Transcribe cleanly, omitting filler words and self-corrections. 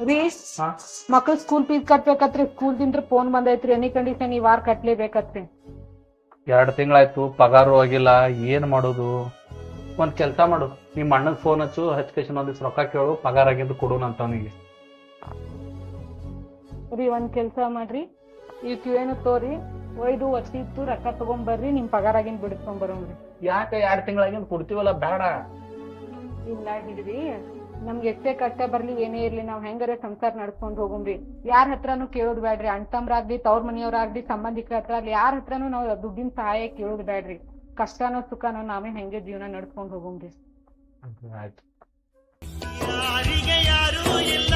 ರೀ ಮಕ್ಳು school fees ಕಟ್ಬೇಕತ್ರಿ, school ದಿಂದ ಫೋನ್ ಬಂದೈತ್ರಿ, ಎನಿ ಕಂಡೀಷನ್ ಈ ವಾರ ಕಟ್ಲೇಬೇಕತ್ರಿ. 2 ತಿಂಗಳಾಯ್ತು, ಪಗಾರು ಆಗಿಲ್ಲ, ಏನ್ ಮಾಡೋದು? ಒಂದ್ ಕೆಲ್ಸ ಮಾಡು, ನಿಮ್ ಅಣ್ಣಗ್ ಫೋನ್ ಹಚ್ಕೇಶನ್ ಒಂದಿವ್ಸ ರೊಕ್ಕ ಕೇಳು, ಪಗಾರ ಆಗಿದ್ದು ಕೊಡೋಣ ಅಂತ ಅವನಿಗೆ. ರೀ ಒಂದ್ ಕೆಲ್ಸ ಮಾಡ್ರಿ, ಈ ಕ್ಯೂನು ತೋರಿ ಒಯ್ದು ಒತ್ತಿತ್ತು ರೊಕ್ಕ ತಗೊಂಬರ್ರಿ, ನಿಮ್ ಪಗಾರಾಗಿನ್ ಬಿಡಿಸ್ಕೊಂಡ್ ಬರೋಮ್ರಿ. ಯಾಕೆ 2 ತಿಂಗಳಾಗಿಂದ ಕೊಡ್ತೀವಲ್ಲ, ಬೇಡ. ಇಲ್ಲ ಬಿಡ್ರಿ, ನಮ್ಗೆ ಎಷ್ಟೇ ಕಷ್ಟ ಬರ್ಲಿ ಏನೇ ಇರ್ಲಿ ನಾವ್ ಹೆಂಗಾರ ಸಂಸಾರ ನಡ್ಸ್ಕೊಂಡ್ ಹೋಗುಮ್ರಿ. ಯಾರ ಹತ್ರನು ಕೇಳೋದ್ ಬ್ಯಾಡ್ರಿ, ಅಣ್ತಮ್ರಾಗ್ಲಿ ತವ್ರ ಮನಿಯವ್ರಾಗ್ಲಿ ಸಂಬಂಧಿಕರ ಹತ್ರ ಆಗ್ಲಿ ಯಾರ ಹತ್ರನು ನಾವ್ ದುಡ್ಡಿನ ಸಹಾಯ ಕೇಳೋದ್ ಬ್ಯಾಡ್ರಿ. ಕಷ್ಟನೋ ಸುಖನೋ ನಾವೇ ಹೆಂಗೆ ಜೀವನ ನಡ್ಸ್ಕೊಂಡ್ ಹೋಗುಮ್ರಿ. ಆಯ್ತು. ಯಾರಿಗೆ ಯಾರು ಇಲ್ಲ